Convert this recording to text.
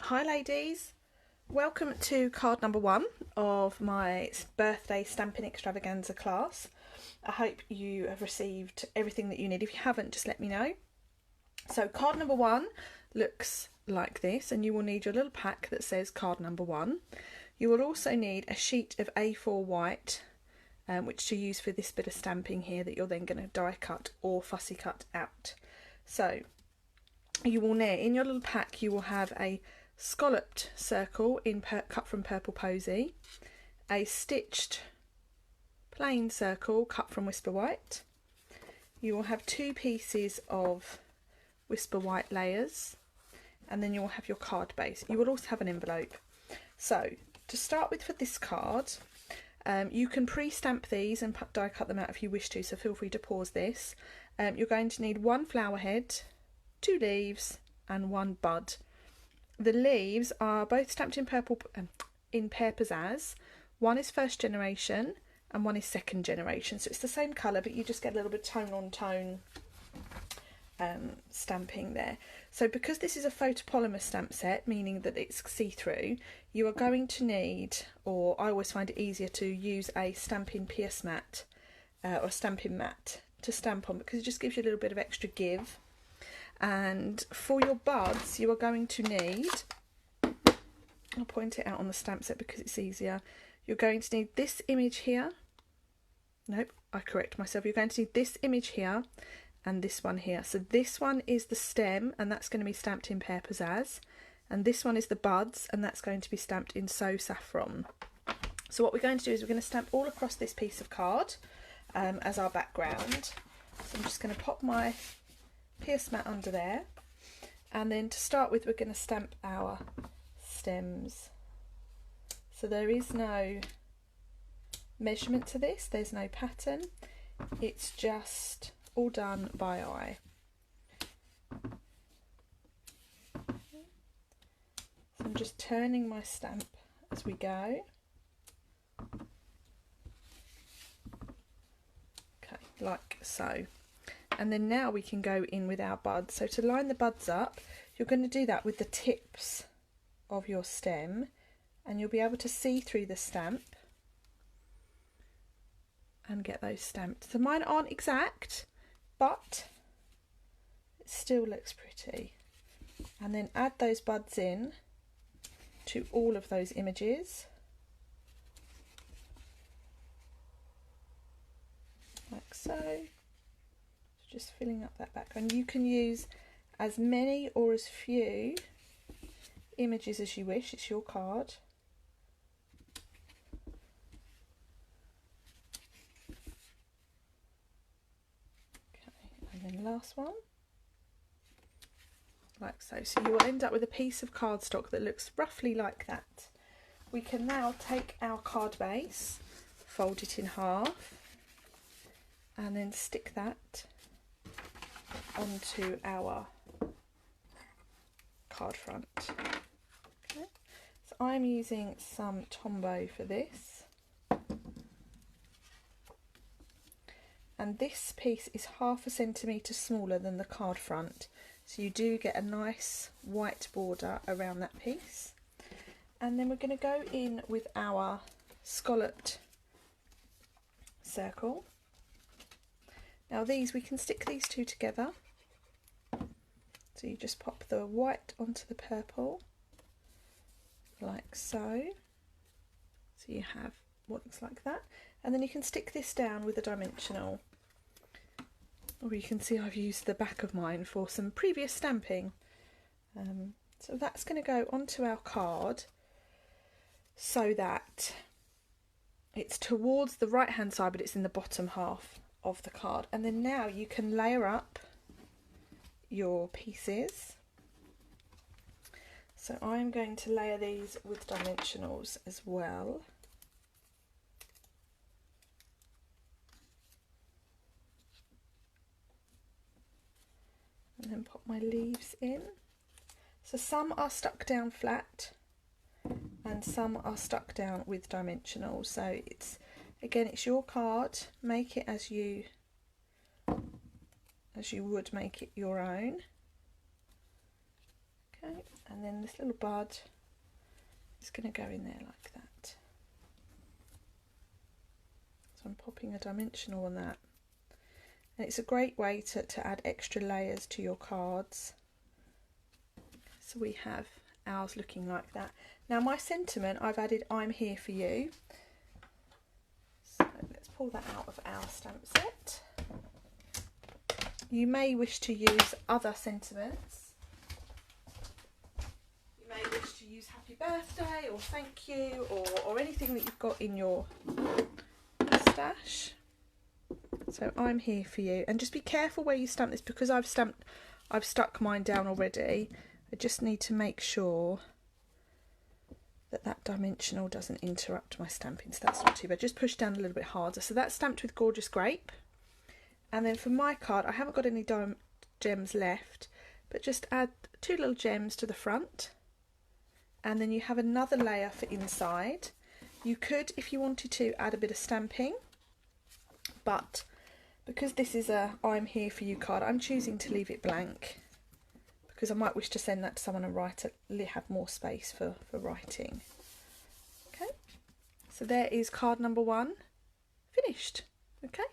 Hi ladies, welcome to card number 1 of my birthday Stampin' extravaganza class. I hope you have received everything that you need. If you haven't, just let me know. So card number 1 looks like this, and you will need your little pack that says card number 1. You will also need a sheet of A4 white, which to use for this bit of stamping here that you're then going to die cut or fussy cut out. So you will need, in your little pack, you will have a scalloped circle cut from Purple Posy, a stitched plain circle cut from Whisper White. You will have 2 pieces of Whisper White layers, and then you will have your card base. You will also have an envelope. So to start with for this card, you can pre-stamp these and die cut them out if you wish to, so feel free to pause this. You're going to need 1 flower head, 2 leaves and 1 bud. The leaves are both stamped in purple in Pear Pizzazz. One is first generation and one is second generation, so it's the same colour, but you just get a little bit of tone on tone stamping there. So because this is a photopolymer stamp set, meaning that it's see-through, you are going to need, or I always find it easier to use a Stampin' pierce mat or Stampin' mat to stamp on, because it just gives you a little bit of extra give. And for your buds, you are going to need, I'll point it out on the stamp set because it's easier, you're going to need this image here. Nope, I correct myself. You're going to need this image here and this one here. So this one is the stem, and that's going to be stamped in Pear Pizzazz, and this one is the buds, and that's going to be stamped in So Saffron. So what we're going to do is we're going to stamp all across this piece of card as our background. So I'm just going to pop my pierce mat under there, and then to start with we're going to stamp our stems. So there is no measurement to this, there's no pattern, it's just all done by eye. So I'm just turning my stamp as we go. Okay, like so. And then now we can go in with our buds. So to line the buds up, you're going to do that with the tips of your stem, and you'll be able to see through the stamp and get those stamped. So mine aren't exact, but it still looks pretty. And then add those buds in to all of those images, like so. Just filling up that background. You can use as many or as few images as you wish, it's your card. Okay, and then last one, like so. So you will end up with a piece of cardstock that looks roughly like that. We can now take our card base, fold it in half, and then stick that onto our card front. Okay, so I'm using some Tombow for this, and this piece is 1/2 centimetre smaller than the card front, so you do get a nice white border around that piece. And then we're going to go in with our scalloped circle. Now these, we can stick these two together. So you just pop the white onto the purple, like so. So you have what looks like that. And then you can stick this down with a dimensional. Or you can see I've used the back of mine for some previous stamping. So that's going to go onto our card so that it's towards the right hand side, but it's in the bottom half of the card. And then now you can layer up your pieces. So I'm going to layer these with dimensionals as well. And then pop my leaves in. So some are stuck down flat and some are stuck down with dimensionals. So it's, again, it's your card, make it as you would make it your own. Okay, and then this little bud is going to go in there like that. So I'm popping a dimensional on that. And it's a great way to add extra layers to your cards. So we have ours looking like that. Now my sentiment, I've added "I'm here for you." So let's pull that out of our stamp set. You may wish to use other sentiments. You may wish to use happy birthday or thank you or anything that you've got in your stash. So I'm here for you. And just be careful where you stamp this, because I've stuck mine down already. I just need to make sure that dimensional doesn't interrupt my stamping, so that's not too bad. Just push down a little bit harder. So that's stamped with Gorgeous Grape. And then for my card, I haven't got any gems left, but just add 2 little gems to the front. And then you have another layer for inside. You could, if you wanted to, add a bit of stamping, but because this is a "I'm here for you" card, I'm choosing to leave it blank, because I might wish to send that to someone and have more space for writing. Okay, so there is card number 1 finished. Okay.